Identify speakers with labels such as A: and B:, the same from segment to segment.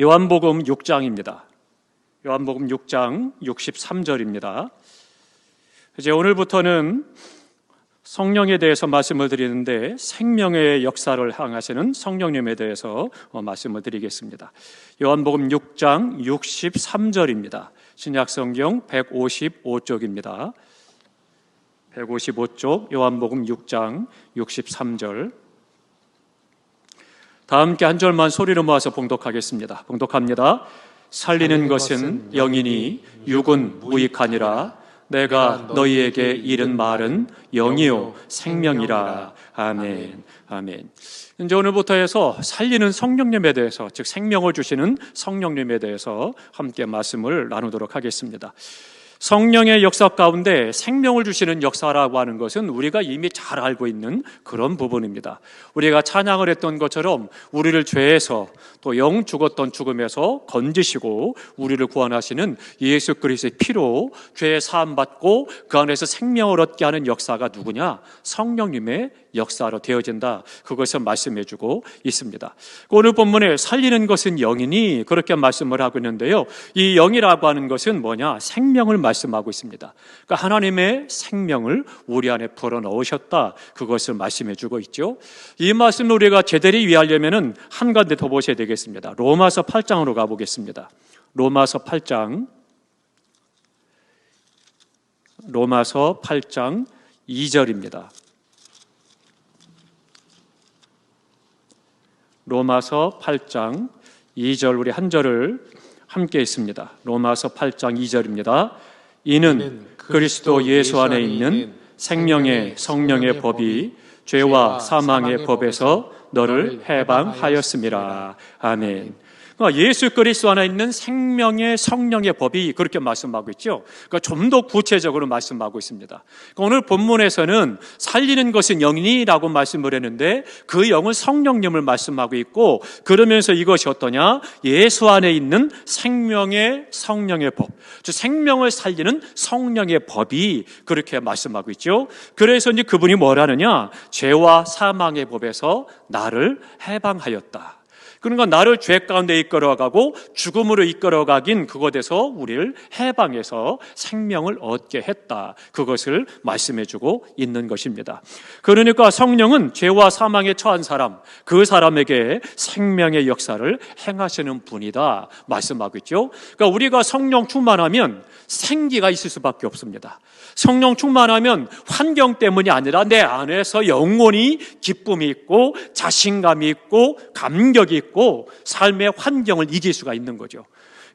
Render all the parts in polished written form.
A: 요한복음 6장입니다. 요한복음 6장 63절입니다. 이제 오늘부터는 성령에 대해서 말씀을 드리는데 생명의 역사를 향하시는 성령님에 대해서 말씀을 드리겠습니다. 요한복음 6장 63절입니다. 신약성경 155쪽입니다. 155쪽 요한복음 6장 63절. 다 함께 한 절만 소리로 모아서 봉독하겠습니다. 봉독합니다. 살리는 것은 영이니 육은 무익하니라. 내가 너희에게 이른 말은 영이요 생명이라. 아멘. 아멘. 이제 오늘부터 해서 살리는 성령님에 대해서, 즉 생명을 주시는 성령님에 대해서 함께 말씀을 나누도록 하겠습니다. 성령의 역사 가운데 생명을 주시는 역사라고 하는 것은 우리가 이미 잘 알고 있는 그런 부분입니다. 우리가 찬양을 했던 것처럼 우리를 죄에서 또 영 죽었던 죽음에서 건지시고 우리를 구원하시는 예수 그리스도의 피로 죄의 사함 받고 그 안에서 생명을 얻게 하는 역사가 누구냐? 성령님의 역사로 되어진다. 그것을 말씀해 주고 있습니다. 오늘 본문에 살리는 것은 영이니 그렇게 말씀을 하고 있는데요, 이 영이라고 하는 것은 뭐냐? 생명을 말씀하고 있습니다. 그러니까 하나님의 생명을 우리 안에 불어넣으셨다. 그것을 말씀해 주고 있죠. 이 말씀을 우리가 제대로 이해하려면 한 가지 더 보셔야 되겠습니다. 로마서 8장으로 가보겠습니다. 로마서 8장 2절입니다. 로마서 8장 2절, 우리 한 절을 함께 읽습니다. 로마서 8장 2절입니다. 이는 그리스도 예수 안에 있는 생명의 성령의 법이 죄와 사망의 법에서 너를 해방하였음이라. 아멘. 예수 그리스도 안에 있는 생명의 성령의 법이 그렇게 말씀하고 있죠. 그러니까 좀 더 구체적으로 말씀하고 있습니다. 오늘 본문에서는 살리는 것은 영이라고 말씀을 했는데 그 영은 성령님을 말씀하고 있고, 그러면서 이것이 어떠냐? 예수 안에 있는 생명의 성령의 법, 즉 생명을 살리는 성령의 법이 그렇게 말씀하고 있죠. 그래서 이제 그분이 뭐라느냐? 죄와 사망의 법에서 나를 해방하였다. 그러니까 나를 죄 가운데 이끌어가고 죽음으로 이끌어가긴 그것에서 우리를 해방해서 생명을 얻게 했다. 그것을 말씀해주고 있는 것입니다. 그러니까 성령은 죄와 사망에 처한 사람, 그 사람에게 생명의 역사를 행하시는 분이다 말씀하고 있죠. 그러니까 우리가 성령 충만하면 생기가 있을 수밖에 없습니다. 성령 충만하면 환경 때문이 아니라 내 안에서 영원히 기쁨이 있고 자신감이 있고 감격이 있고 삶의 환경을 이길 수가 있는 거죠.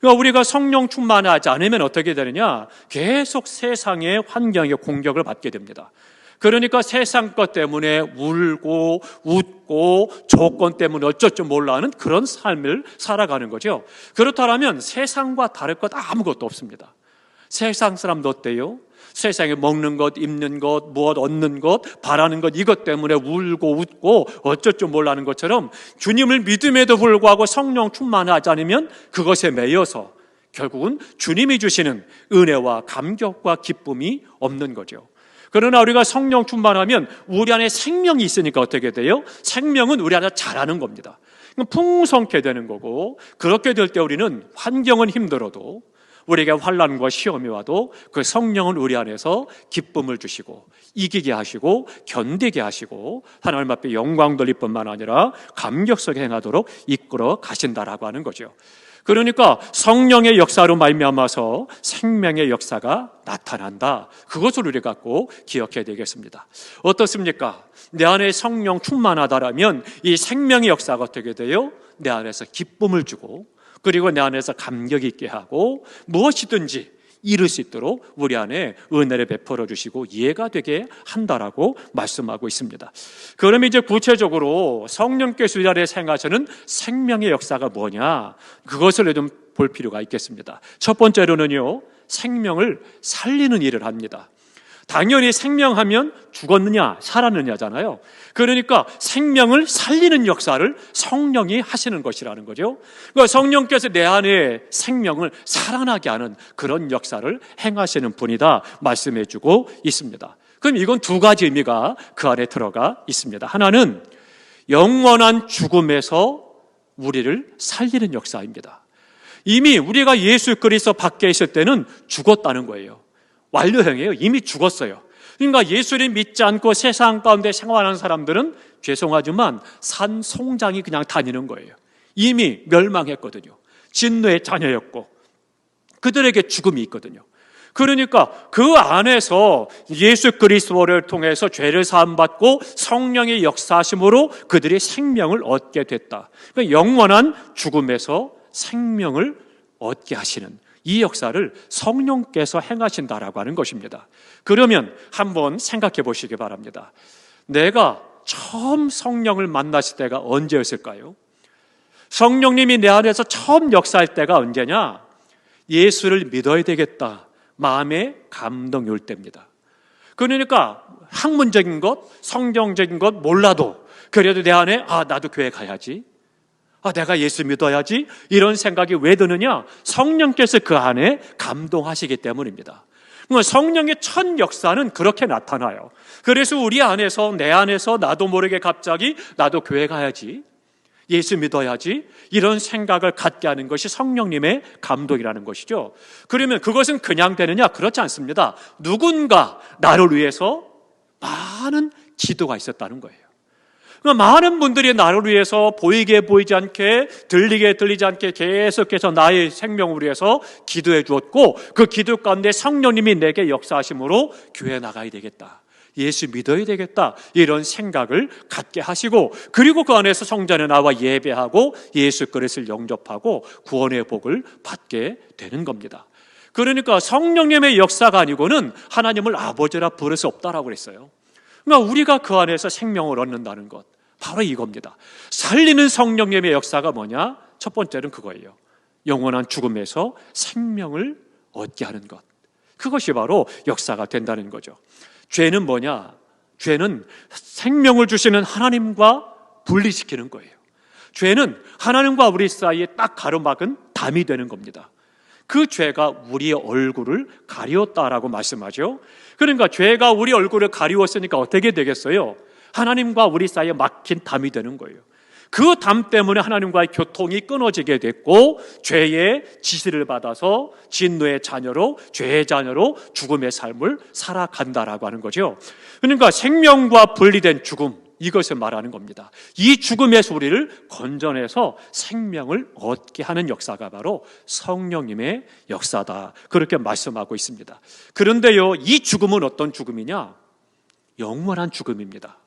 A: 그러니까 우리가 성령 충만하지 않으면 어떻게 되느냐? 계속 세상의 환경의 공격을 받게 됩니다. 그러니까 세상 것 때문에 울고 웃고 조건 때문에 어쩔 줄 몰라 하는 그런 삶을 살아가는 거죠. 그렇다면 세상과 다를 것 아무것도 없습니다. 세상 사람도 어때요? 세상에 먹는 것, 입는 것, 무엇 얻는 것, 바라는 것, 이것 때문에 울고 웃고 어쩔 줄 몰라하는 것처럼 주님을 믿음에도 불구하고 성령 충만하지 않으면 그것에 매여서 결국은 주님이 주시는 은혜와 감격과 기쁨이 없는 거죠. 그러나 우리가 성령 충만하면 우리 안에 생명이 있으니까 어떻게 돼요? 생명은 우리 안에 자라는 겁니다. 풍성케 되는 거고, 그렇게 될 때 우리는 환경은 힘들어도, 우리에게 환난과 시험이 와도 그 성령은 우리 안에서 기쁨을 주시고 이기게 하시고 견디게 하시고 하나님 앞에 영광 돌릴 뿐만 아니라 감격스럽게 행하도록 이끌어 가신다라고 하는 거죠. 그러니까 성령의 역사로 말미암아서 생명의 역사가 나타난다. 그것을 우리가 꼭 기억해야 되겠습니다. 어떻습니까? 내 안에 성령 충만하다라면 이 생명의 역사가 어떻게 돼요? 내 안에서 기쁨을 주고, 그리고 내 안에서 감격 있게 하고 무엇이든지 이룰 수 있도록 우리 안에 은혜를 베풀어 주시고 이해가 되게 한다라고 말씀하고 있습니다. 그러면 이제 구체적으로 성령께서 우리 안에 행하시는 생명의 역사가 뭐냐? 그것을 좀 볼 필요가 있겠습니다. 첫 번째로는요, 생명을 살리는 일을 합니다. 당연히 생명하면 죽었느냐 살았느냐잖아요. 그러니까 생명을 살리는 역사를 성령이 하시는 것이라는 거죠. 그러니까 성령께서 내 안에 생명을 살아나게 하는 그런 역사를 행하시는 분이다 말씀해 주고 있습니다. 그럼 이건 두 가지 의미가 그 안에 들어가 있습니다. 하나는 영원한 죽음에서 우리를 살리는 역사입니다. 이미 우리가 예수 그리스도 밖에 있을 때는 죽었다는 거예요. 완료형이에요. 이미 죽었어요. 그러니까 예수를 믿지 않고 세상 가운데 생활하는 사람들은 죄송하지만 산송장이 그냥 다니는 거예요. 이미 멸망했거든요. 진노의 자녀였고 그들에게 죽음이 있거든요. 그러니까 그 안에서 예수 그리스도를 통해서 죄를 사함받고 성령의 역사하심으로 그들이 생명을 얻게 됐다. 그러니까 영원한 죽음에서 생명을 얻게 하시는 이 역사를 성령께서 행하신다라고 하는 것입니다. 그러면 한번 생각해 보시기 바랍니다. 내가 처음 성령을 만났을 때가 언제였을까요? 성령님이 내 안에서 처음 역사할 때가 언제냐? 예수를 믿어야 되겠다. 마음의 감동이 올 때입니다. 그러니까 학문적인 것, 성경적인 것 몰라도 그래도 내 안에 나도 교회 가야지. 내가 예수 믿어야지. 이런 생각이 왜 드느냐? 성령께서 그 안에 감동하시기 때문입니다. 성령의 첫 역사는 그렇게 나타나요. 그래서 우리 안에서 내 안에서 나도 모르게 갑자기 나도 교회 가야지. 예수 믿어야지. 이런 생각을 갖게 하는 것이 성령님의 감동이라는 것이죠. 그러면 그것은 그냥 되느냐? 그렇지 않습니다. 누군가 나를 위해서 많은 기도가 있었다는 거예요. 많은 분들이 나를 위해서 보이게 보이지 않게 들리게 들리지 않게 계속해서 나의 생명을 위해서 기도해 주었고 그 기도 가운데 성령님이 내게 역사하심으로 교회 나가야 되겠다. 예수 믿어야 되겠다. 이런 생각을 갖게 하시고 그리고 그 안에서 성전에 나와 예배하고 예수 그리스도를 영접하고 구원의 복을 받게 되는 겁니다. 그러니까 성령님의 역사가 아니고는 하나님을 아버지라 부를 수 없다라고 그랬어요. 그러니까 우리가 그 안에서 생명을 얻는다는 것 바로 이겁니다. 살리는 성령님의 역사가 뭐냐? 첫 번째는 그거예요. 영원한 죽음에서 생명을 얻게 하는 것. 그것이 바로 역사가 된다는 거죠. 죄는 뭐냐? 죄는 생명을 주시는 하나님과 분리시키는 거예요. 죄는 하나님과 우리 사이에 딱 가로막은 담이 되는 겁니다. 그 죄가 우리의 얼굴을 가리웠다라고 말씀하죠. 그러니까 죄가 우리 얼굴을 가리웠으니까 어떻게 되겠어요? 하나님과 우리 사이에 막힌 담이 되는 거예요. 그 담 때문에 하나님과의 교통이 끊어지게 됐고 죄의 지시를 받아서 진노의 자녀로 죄의 자녀로 죽음의 삶을 살아간다라고 하는 거죠. 그러니까 생명과 분리된 죽음, 이것을 말하는 겁니다. 이 죽음에서 우리를 건져내서 생명을 얻게 하는 역사가 바로 성령님의 역사다. 그렇게 말씀하고 있습니다. 그런데요, 이 죽음은 어떤 죽음이냐? 영원한 죽음입니다.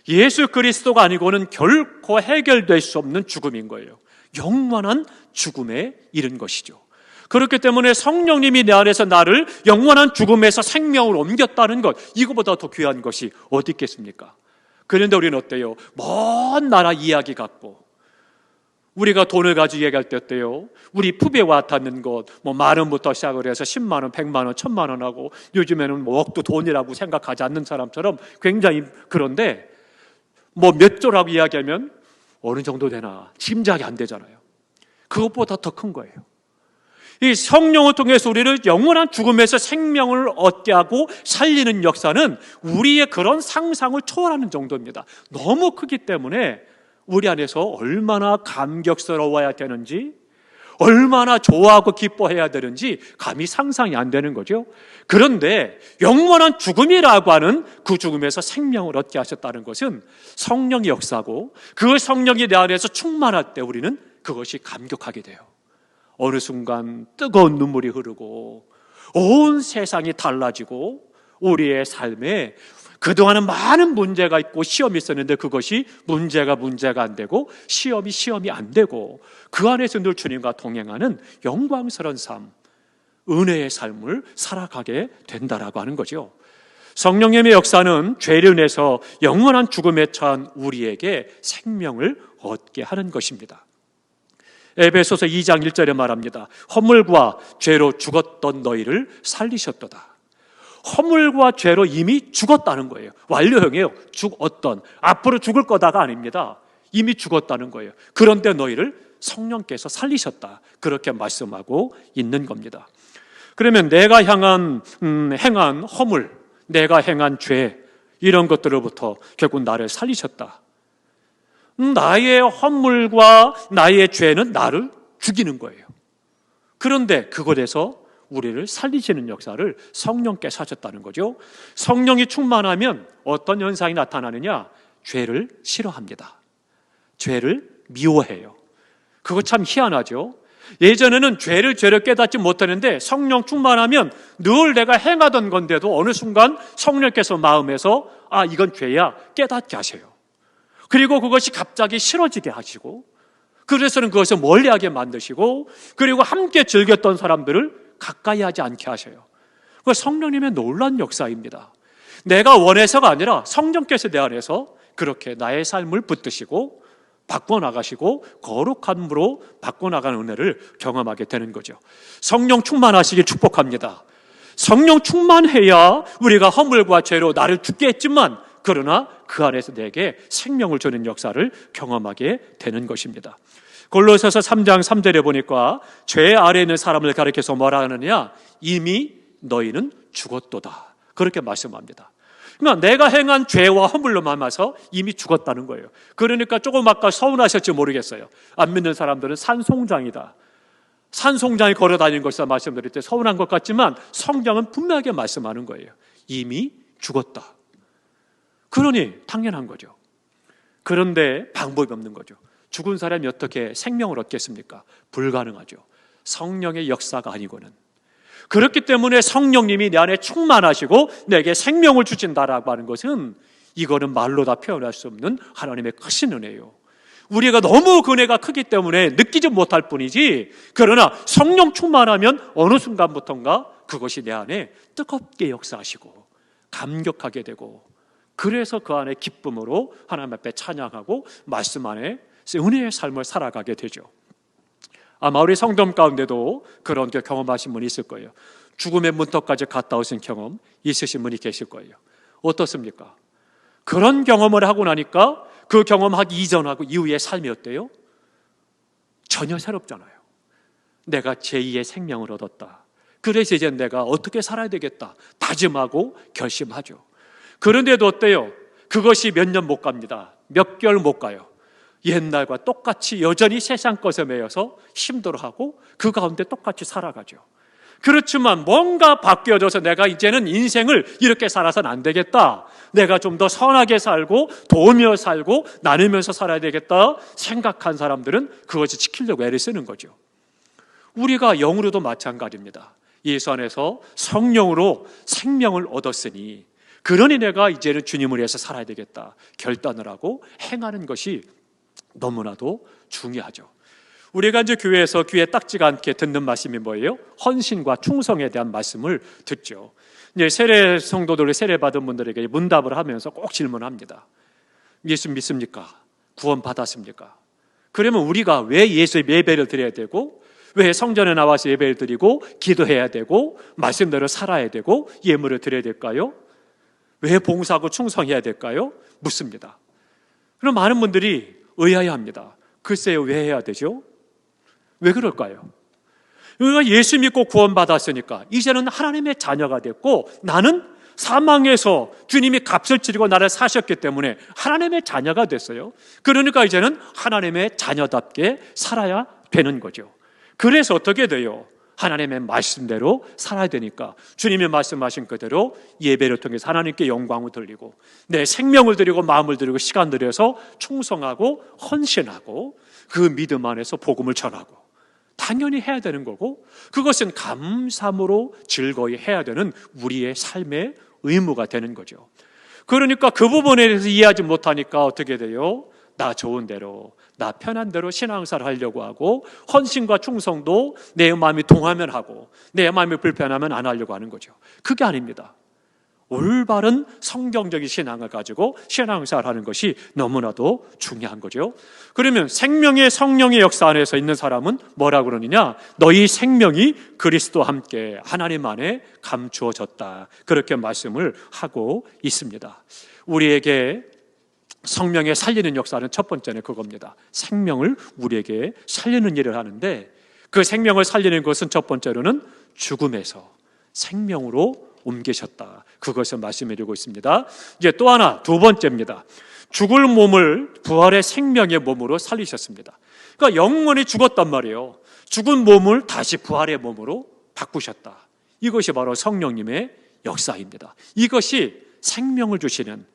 A: 예수 그리스도가 아니고는 결코 해결될 수 없는 죽음인 거예요. 영원한 죽음에 이른 것이죠. 그렇기 때문에 성령님이 내 안에서 나를 영원한 죽음에서 생명으로 옮겼다는 것, 이거보다 더 귀한 것이 어디 있겠습니까? 그런데 우리는 어때요? 먼 나라 이야기 같고 우리가 돈을 가지고 얘기할 때 어때요? 우리 푸비에 와닿는 것, 만 원부터 시작을 해서 10만 원, 100만 원, 1000만 원 하고 요즘에는 억도 돈이라고 생각하지 않는 사람처럼 굉장히 그런데 몇 조라고 이야기하면 어느 정도 되나 짐작이 안 되잖아요. 그것보다 더 큰 거예요. 이 성령을 통해서 우리를 영원한 죽음에서 생명을 얻게 하고 살리는 역사는 우리의 그런 상상을 초월하는 정도입니다. 너무 크기 때문에 우리 안에서 얼마나 감격스러워야 되는지, 얼마나 좋아하고 기뻐해야 되는지 감히 상상이 안 되는 거죠. 그런데 영원한 죽음이라고 하는 그 죽음에서 생명을 얻게 하셨다는 것은 성령의 역사고 그 성령이 내 안에서 충만할 때 우리는 그것이 감격하게 돼요. 어느 순간 뜨거운 눈물이 흐르고 온 세상이 달라지고 우리의 삶에 그동안은 많은 문제가 있고 시험이 있었는데 그것이 문제가 안 되고 시험이 안 되고 그 안에서 늘 주님과 동행하는 영광스러운 삶, 은혜의 삶을 살아가게 된다라고 하는 거죠. 성령님의 역사는 죄를 내서 영원한 죽음에 처한 우리에게 생명을 얻게 하는 것입니다. 에베소서 2장 1절에 말합니다. 허물과 죄로 죽었던 너희를 살리셨도다. 허물과 죄로 이미 죽었다는 거예요. 완료형이에요. 죽었던, 앞으로 죽을 거다가 아닙니다. 이미 죽었다는 거예요. 그런데 너희를 성령께서 살리셨다. 그렇게 말씀하고 있는 겁니다. 그러면 내가 행한 허물, 내가 행한 죄, 이런 것들로부터 결국 나를 살리셨다. 나의 허물과 나의 죄는 나를 죽이는 거예요. 그런데 그곳에서 우리를 살리시는 역사를 성령께서 하셨다는 거죠. 성령이 충만하면 어떤 현상이 나타나느냐? 죄를 싫어합니다. 죄를 미워해요. 그거 참 희한하죠. 예전에는 죄를 깨닫지 못하는데 성령 충만하면 늘 내가 행하던 건데도 어느 순간 성령께서 마음에서 이건 죄야 깨닫게 하세요. 그리고 그것이 갑자기 싫어지게 하시고, 그래서는 그것을 멀리하게 만드시고, 그리고 함께 즐겼던 사람들을 가까이 하지 않게 하셔요. 그 성령님의 놀라운 역사입니다. 내가 원해서가 아니라 성령께서 내 안에서 그렇게 나의 삶을 붙드시고 바꿔나가시고 거룩함으로 바꿔나가는 은혜를 경험하게 되는 거죠. 성령 충만하시길 축복합니다. 성령 충만해야 우리가 허물과 죄로 나를 죽게 했지만, 그러나 그 안에서 내게 생명을 주는 역사를 경험하게 되는 것입니다. 골로새서 3장 3절에 보니까 죄 아래에 있는 사람을 가리켜서 뭐라 하느냐? 이미 너희는 죽었도다. 그렇게 말씀합니다. 그러니까 내가 행한 죄와 허물로 말미암아서 이미 죽었다는 거예요. 그러니까 조금 아까 서운하실지 모르겠어요. 안 믿는 사람들은 산송장이다, 산송장에 걸어다니는 것이다 말씀드릴 때 서운한 것 같지만 성경은 분명하게 말씀하는 거예요. 이미 죽었다. 그러니 당연한 거죠. 그런데 방법이 없는 거죠. 죽은 사람이 어떻게 생명을 얻겠습니까? 불가능하죠. 성령의 역사가 아니고는. 그렇기 때문에 성령님이 내 안에 충만하시고 내게 생명을 주신다라고 하는 것은, 이거는 말로 다 표현할 수 없는 하나님의 크신 은혜예요. 우리가 너무 그 은혜가 크기 때문에 느끼지 못할 뿐이지, 그러나 성령 충만하면 어느 순간부터인가 그것이 내 안에 뜨겁게 역사하시고 감격하게 되고, 그래서 그 안에 기쁨으로 하나님 앞에 찬양하고 말씀 안에 은혜의 삶을 살아가게 되죠. 아마 우리 성도 가운데도 그런 경험하신 분이 있을 거예요. 죽음의 문턱까지 갔다 오신 경험 있으신 분이 계실 거예요. 어떻습니까? 그런 경험을 하고 나니까 그 경험하기 이전하고 이후의 삶이 어때요? 전혀 새롭잖아요. 내가 제2의 생명을 얻었다. 그래서 이제 내가 어떻게 살아야 되겠다 다짐하고 결심하죠. 그런데도 어때요? 그것이 몇 년 못 갑니다. 몇 개월 못 가요. 옛날과 똑같이 여전히 세상 것에 매여서 힘들어하고 그 가운데 똑같이 살아가죠. 그렇지만 뭔가 바뀌어져서 내가 이제는 인생을 이렇게 살아서는 안 되겠다, 내가 좀 더 선하게 살고 도우며 살고 나누면서 살아야 되겠다 생각한 사람들은 그것을 지키려고 애를 쓰는 거죠. 우리가 영으로도 마찬가지입니다. 예수 안에서 성령으로 생명을 얻었으니, 그러니 내가 이제는 주님을 위해서 살아야 되겠다 결단을 하고 행하는 것이 너무나도 중요하죠. 우리가 이제 교회에서 귀에 딱지가 않게 듣는 말씀이 뭐예요? 헌신과 충성에 대한 말씀을 듣죠. 이제 세례 성도들, 세례 받은 분들에게 문답을 하면서 꼭 질문합니다. 예수 믿습니까? 구원 받았습니까? 그러면 우리가 왜 예수의 예배를 드려야 되고, 왜 성전에 나와서 예배를 드리고 기도해야 되고 말씀대로 살아야 되고 예물을 드려야 될까요? 왜 봉사하고 충성해야 될까요? 묻습니다. 그럼 많은 분들이 의아해합니다. 글쎄요, 왜 해야 되죠? 왜 그럴까요? 우리가 예수 믿고 구원받았으니까 이제는 하나님의 자녀가 됐고, 나는 사망에서 주님이 값을 치르고 나를 사셨기 때문에 하나님의 자녀가 됐어요. 그러니까 이제는 하나님의 자녀답게 살아야 되는 거죠. 그래서 어떻게 돼요? 하나님의 말씀대로 살아야 되니까 주님이 말씀하신 그대로 예배를 통해서 하나님께 영광을 돌리고 내 생명을 드리고 마음을 드리고 시간 들여서 충성하고 헌신하고 그 믿음 안에서 복음을 전하고 당연히 해야 되는 거고, 그것은 감사함으로 즐거이 해야 되는 우리의 삶의 의무가 되는 거죠. 그러니까 그 부분에 대해서 이해하지 못하니까 어떻게 돼요? 나 좋은 대로, 나 편한 대로 신앙생활 하려고 하고, 헌신과 충성도 내 마음이 동하면 하고 내 마음이 불편하면 안 하려고 하는 거죠. 그게 아닙니다. 올바른 성경적인 신앙을 가지고 신앙생활 하는 것이 너무나도 중요한 거죠. 그러면 생명의 성령의 역사 안에서 있는 사람은 뭐라고 그러느냐? 너희 생명이 그리스도와 함께 하나님 안에 감추어졌다, 그렇게 말씀을 하고 있습니다. 우리에게 성령의 살리는 역사는 첫 번째는 그겁니다. 생명을 우리에게 살리는 일을 하는데, 그 생명을 살리는 것은 첫 번째로는 죽음에서 생명으로 옮기셨다, 그것을 말씀해 드리고 있습니다. 이제 또 하나, 두 번째입니다. 죽을 몸을 부활의 생명의 몸으로 살리셨습니다. 그러니까 영원히 죽었단 말이에요. 죽은 몸을 다시 부활의 몸으로 바꾸셨다. 이것이 바로 성령님의 역사입니다. 이것이 생명을 주시는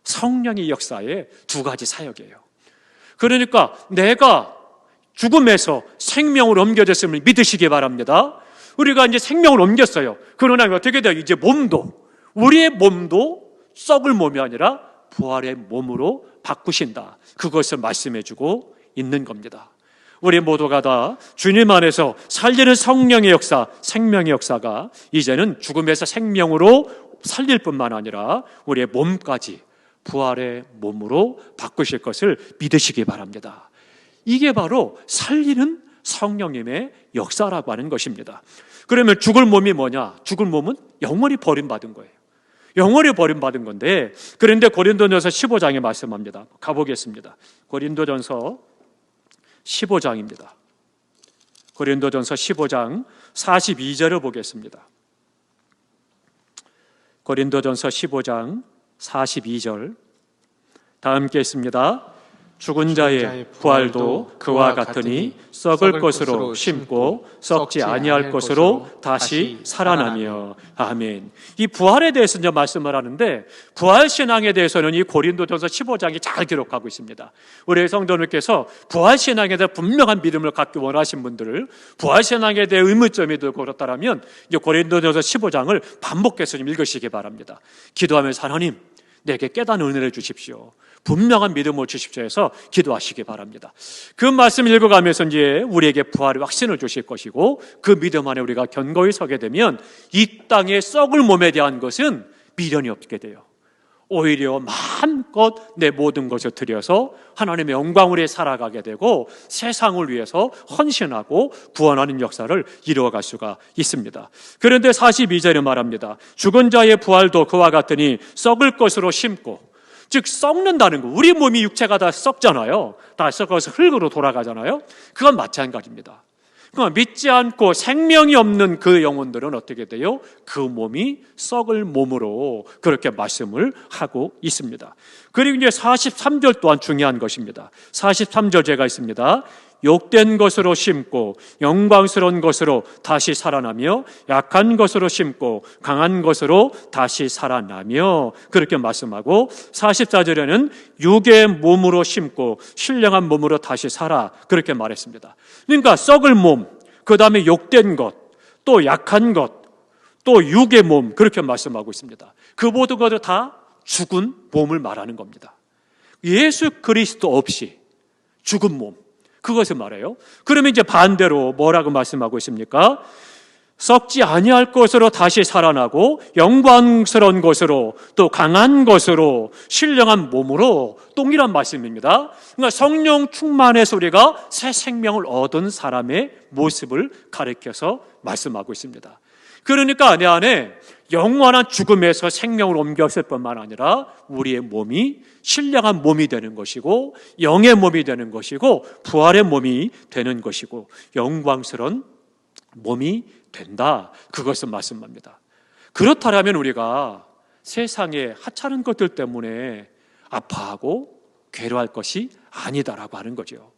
A: 성령의 역사의 두 가지 사역이에요. 그러니까 내가 죽음에서 생명으로 옮겨졌음을 믿으시기 바랍니다. 우리가 이제 생명을 옮겼어요. 그러나 어떻게 돼요? 이제 우리의 몸도 썩을 몸이 아니라 부활의 몸으로 바꾸신다. 그것을 말씀해주고 있는 겁니다. 우리 모두가 다 주님 안에서 살리는 성령의 역사, 생명의 역사가 이제는 죽음에서 생명으로 살릴 뿐만 아니라 우리의 몸까지 부활의 몸으로 바꾸실 것을 믿으시기 바랍니다. 이게 바로 살리는 성령님의 역사라고 하는 것입니다. 그러면 죽을 몸이 뭐냐? 죽을 몸은 영원히 버림받은 거예요. 영원히 버림받은 건데, 그런데 고린도전서 15장에 말씀합니다. 가보겠습니다. 고린도전서 15장입니다. 고린도전서 15장 42절을 보겠습니다. 고린도전서 15장 42절 다 함께 있습니다. 죽은 자의 부활도 그와 같으니 썩을 것으로 심고 썩지 아니할 것으로 다시 살아나며. 아멘. 이 부활에 대해서 이제 말씀을 하는데, 부활신앙에 대해서는 이 고린도전서 15장이 잘 기록하고 있습니다. 우리 성도님께서 부활신앙에 대해 분명한 믿음을 갖기 원하신 분들을, 부활신앙에 대해 의문점이 들고 그렇다면 이 고린도전서 15장을 반복해서 좀 읽으시기 바랍니다. 기도하면서 하나님, 내게 깨닫는 은혜를 주십시오. 분명한 믿음을 주십시오 해서 기도하시기 바랍니다. 그 말씀 읽어가면서 이제 우리에게 부활의 확신을 주실 것이고, 그 믿음 안에 우리가 견고히 서게 되면 이 땅의 썩을 몸에 대한 것은 미련이 없게 돼요. 오히려 마음껏 내 모든 것을 들여서 하나님의 영광을 위해 살아가게 되고 세상을 위해서 헌신하고 구원하는 역사를 이루어갈 수가 있습니다. 그런데 42절에 말합니다. 죽은 자의 부활도 그와 같으니 썩을 것으로 심고, 즉 썩는다는 거, 우리 몸이 육체가 다 썩잖아요. 다 썩어서 흙으로 돌아가잖아요. 그건 마찬가지입니다. 그러니까 믿지 않고 생명이 없는 그 영혼들은 어떻게 돼요? 그 몸이 썩을 몸으로 그렇게 말씀을 하고 있습니다. 그리고 이제 43절 또한 중요한 것입니다. 43절 제가 있습니다. 욕된 것으로 심고 영광스러운 것으로 다시 살아나며 약한 것으로 심고 강한 것으로 다시 살아나며, 그렇게 말씀하고 44절에는 육의 몸으로 심고 신령한 몸으로 다시 살아, 그렇게 말했습니다. 그러니까 썩을 몸, 그 다음에 욕된 것, 또 약한 것, 또 육의 몸, 그렇게 말씀하고 있습니다. 그 모든 것을 다 죽은 몸을 말하는 겁니다. 예수 그리스도 없이 죽은 몸, 그것을 말해요. 그러면 이제 반대로 뭐라고 말씀하고 있습니까? 썩지 아니할 것으로 다시 살아나고 영광스러운 것으로 또 강한 것으로 신령한 몸으로, 동일한 말씀입니다. 그러니까 성령 충만해서 우리가 새 생명을 얻은 사람의 모습을 가리켜서 말씀하고 있습니다. 그러니까 내 안에 영원한 죽음에서 생명을 옮겼을 뿐만 아니라 우리의 몸이 신령한 몸이 되는 것이고 영의 몸이 되는 것이고 부활의 몸이 되는 것이고 영광스러운 몸이 된다. 그것을 말씀합니다. 그렇다면 우리가 세상의 하찮은 것들 때문에 아파하고 괴로워할 것이 아니다라고 하는 거죠.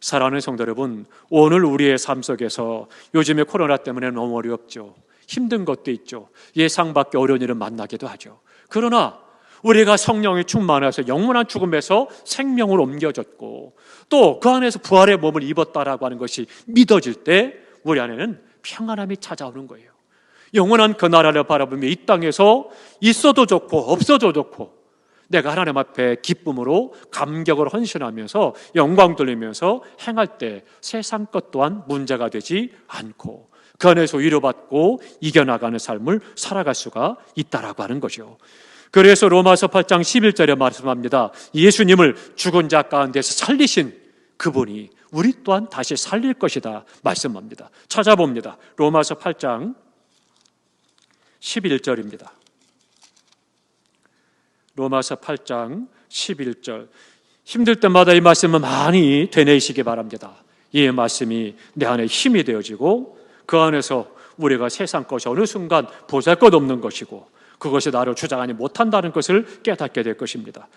A: 사랑하는 성도 여러분, 오늘 우리의 삶 속에서 요즘에 코로나 때문에 너무 어렵죠. 힘든 것도 있죠. 예상 밖의 어려운 일을 만나기도 하죠. 그러나 우리가 성령이 충만해서 영원한 죽음에서 생명을 옮겨졌고 또 그 안에서 부활의 몸을 입었다라고 하는 것이 믿어질 때 우리 안에는 평안함이 찾아오는 거예요. 영원한 그 나라를 바라보며 이 땅에서 있어도 좋고 없어도 좋고 내가 하나님 앞에 기쁨으로 감격을 헌신하면서 영광 돌리면서 행할 때 세상 것 또한 문제가 되지 않고 그 안에서 위로받고 이겨나가는 삶을 살아갈 수가 있다라고 하는 거죠. 그래서 로마서 8장 11절에 말씀합니다. 예수님을 죽은 자 가운데서 살리신 그분이 우리 또한 다시 살릴 것이다 말씀합니다. 찾아봅니다. 로마서 8장 11절입니다. 로마서 8장 11절. 힘들 때마다 이 말씀을 많이 되뇌시기 바랍니다. 이 말씀이 내 안에 힘이 되어지고 그 안에서 우리가 세상 것이 어느 순간 보잘것없는 것이고 그것이 나를 주장하지 못한다는 것을 깨닫게 될 것입니다.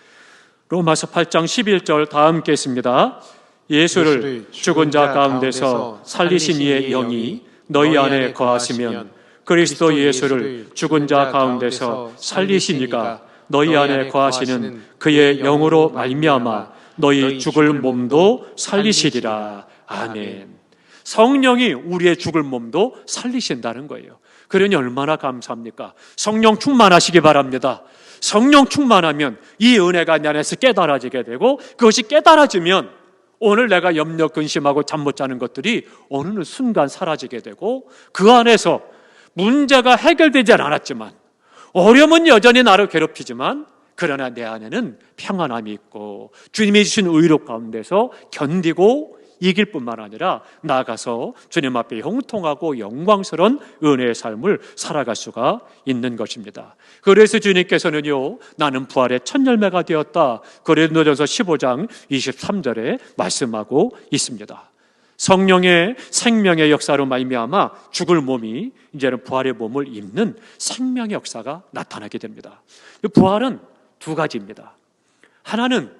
A: 로마서 8장 11절 다 함께 했습니다. 예수를 죽은 자 가운데서 살리신 이의 영이 너희 안에 거하시면 그리스도 예수를 죽은 자 가운데서 살리신 이가 너희 안에 거하시는 그의 영으로 말미암아 너희 죽을 몸도 살리시리라. 아멘. 성령이 우리의 죽을 몸도 살리신다는 거예요. 그러니 얼마나 감사합니까? 성령 충만하시기 바랍니다. 성령 충만하면 이 은혜가 내 안에서 깨달아지게 되고, 그것이 깨달아지면 오늘 내가 염려 근심하고 잠 못 자는 것들이 어느 순간 사라지게 되고, 그 안에서 문제가 해결되지 않았지만, 어려움은 여전히 나를 괴롭히지만, 그러나 내 안에는 평안함이 있고 주님이 주신 의로 가운데서 견디고 이길 뿐만 아니라 나아가서 주님 앞에 형통하고 영광스러운 은혜의 삶을 살아갈 수가 있는 것입니다. 그래서 주님께서는요, 나는 부활의 첫 열매가 되었다, 고린도전서 15장 23절에 말씀하고 있습니다. 성령의 생명의 역사로 말미암아 죽을 몸이 이제는 부활의 몸을 입는 생명의 역사가 나타나게 됩니다. 부활은 두 가지입니다. 하나는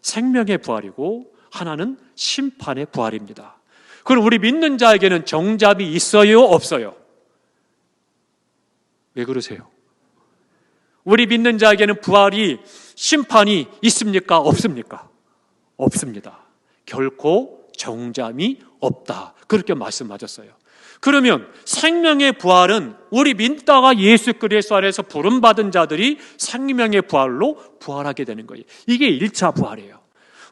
A: 생명의 부활이고 하나는 심판의 부활입니다. 그럼 우리 믿는 자에게는 정답이 있어요, 없어요? 왜 그러세요? 우리 믿는 자에게는 부활이, 심판이 있습니까, 없습니까? 없습니다. 결코 정잠이 없다, 그렇게 말씀하셨어요. 그러면 생명의 부활은 우리 믿다가 예수 그리스도 안에서 부름받은 자들이 생명의 부활로 부활하게 되는 거예요. 이게 1차 부활이에요.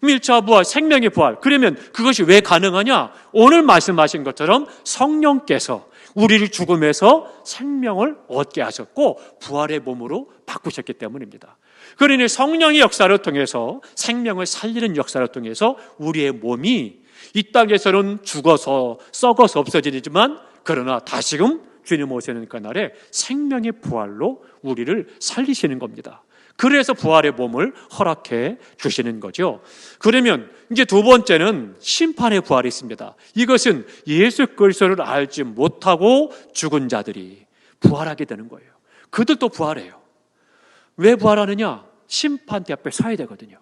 A: 1차 부활, 생명의 부활. 그러면 그것이 왜 가능하냐? 오늘 말씀하신 것처럼 성령께서 우리를 죽음에서 생명을 얻게 하셨고 부활의 몸으로 바꾸셨기 때문입니다. 그러니 성령의 역사를 통해서, 생명을 살리는 역사를 통해서 우리의 몸이 이 땅에서는 죽어서 썩어서 없어지지만, 그러나 다시금 주님 오시는 그날에 생명의 부활로 우리를 살리시는 겁니다. 그래서 부활의 몸을 허락해 주시는 거죠. 그러면 이제 두 번째는 심판의 부활이 있습니다. 이것은 예수 그리스도를 알지 못하고 죽은 자들이 부활하게 되는 거예요. 그들도 부활해요. 왜 부활하느냐? 심판대 앞에 서야 되거든요.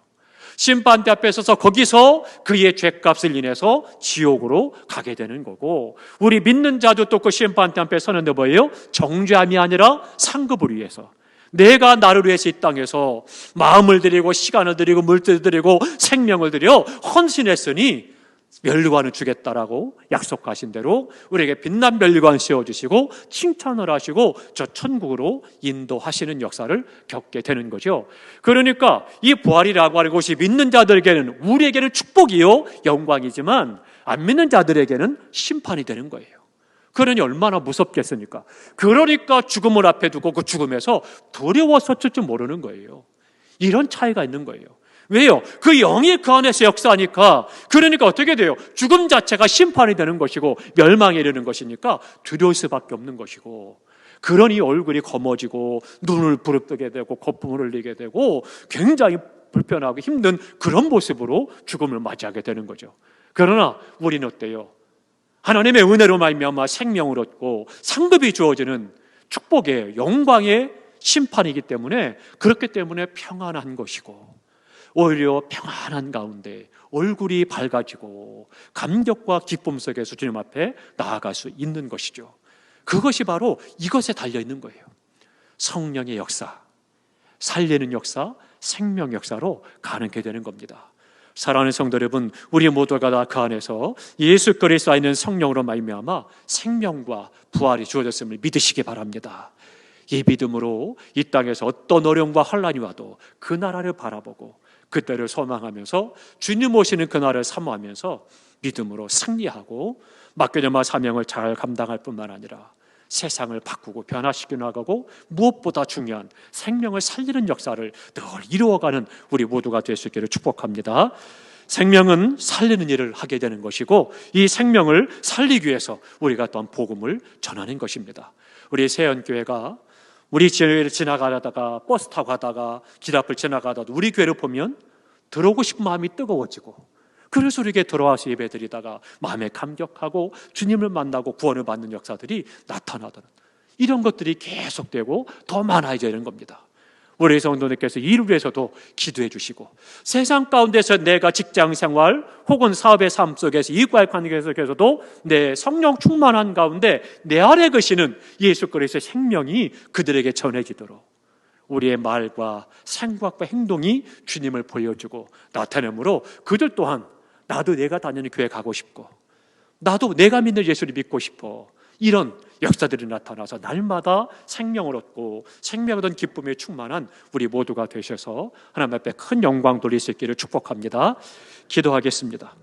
A: 심판대 앞에 서서 거기서 그의 죄값을 인해서 지옥으로 가게 되는 거고, 우리 믿는 자도 또 그 심판대 앞에 서는데 뭐예요? 정죄함이 아니라 상급을 위해서, 내가 나를 위해서 이 땅에서 마음을 드리고 시간을 드리고 물질을 드리고 생명을 드려 헌신했으니 면류관을 주겠다라고 약속하신 대로 우리에게 빛난 면류관 씌워주시고 칭찬을 하시고 저 천국으로 인도하시는 역사를 겪게 되는 거죠. 그러니까 이 부활이라고 하는 것이 믿는 자들에게는, 우리에게는 축복이요 영광이지만 안 믿는 자들에게는 심판이 되는 거예요. 그러니 얼마나 무섭겠습니까? 그러니까 죽음을 앞에 두고 그 죽음에서 두려워서 어쩔 줄 모르는 거예요. 이런 차이가 있는 거예요. 왜요? 그 영이 그 안에서 역사하니까. 그러니까 어떻게 돼요? 죽음 자체가 심판이 되는 것이고 멸망이 되는 것이니까 두려울 수밖에 없는 것이고, 그러니 얼굴이 검어지고 눈을 부릅뜨게 되고 거품을 흘리게 되고 굉장히 불편하고 힘든 그런 모습으로 죽음을 맞이하게 되는 거죠. 그러나 우리는 어때요? 하나님의 은혜로 말미암아 생명을 얻고 상급이 주어지는 축복의 영광의 심판이기 때문에, 그렇기 때문에 평안한 것이고, 오히려 평안한 가운데 얼굴이 밝아지고 감격과 기쁨 속에서 주님 앞에 나아갈 수 있는 것이죠. 그것이 바로 이것에 달려있는 거예요. 성령의 역사, 살리는 역사, 생명 역사로 가능하게 되는 겁니다. 사랑하는 성도 여러분, 우리 모두가 다 그 안에서 예수 그리스도 안에 있는 성령으로 말미암아 생명과 부활이 주어졌음을 믿으시기 바랍니다. 이 믿음으로 이 땅에서 어떤 어려움과 환난이 와도 그 나라를 바라보고 그때를 소망하면서 주님 오시는 그날을 사모하면서 믿음으로 승리하고 맡겨진 사명을 잘 감당할 뿐만 아니라 세상을 바꾸고 변화시켜 나가고 무엇보다 중요한 생명을 살리는 역사를 늘 이루어가는 우리 모두가 될 수 있기를 축복합니다. 생명은 살리는 일을 하게 되는 것이고, 이 생명을 살리기 위해서 우리가 또한 복음을 전하는 것입니다. 우리 세연교회가 우리 교회를 지나가다가 버스 타고 가다가 길 앞을 지나가다가 우리 교회를 보면 들어오고 싶은 마음이 뜨거워지고, 그래서 우리에게 들어와서 예배드리다가 마음에 감격하고 주님을 만나고 구원을 받는 역사들이 나타나더라. 이런 것들이 계속되고 더 많아져야 되는 겁니다. 우리 성도님께서 이를 위해서도 기도해 주시고, 세상 가운데서 내가 직장 생활 혹은 사업의 삶 속에서 이과의 관계에서도 내 성령 충만한 가운데 내 안에 계시는 예수 그리스도의 생명이 그들에게 전해지도록 우리의 말과 생각과 행동이 주님을 보여주고 나타내므로 그들 또한 나도 내가 다니는 교회 가고 싶고, 나도 내가 믿는 예수를 믿고 싶어, 이런 역사들이 나타나서 날마다 생명을 얻고 생명을 얻은 기쁨에 충만한 우리 모두가 되셔서 하나님 앞에 큰 영광 돌릴 수 있기를 축복합니다. 기도하겠습니다.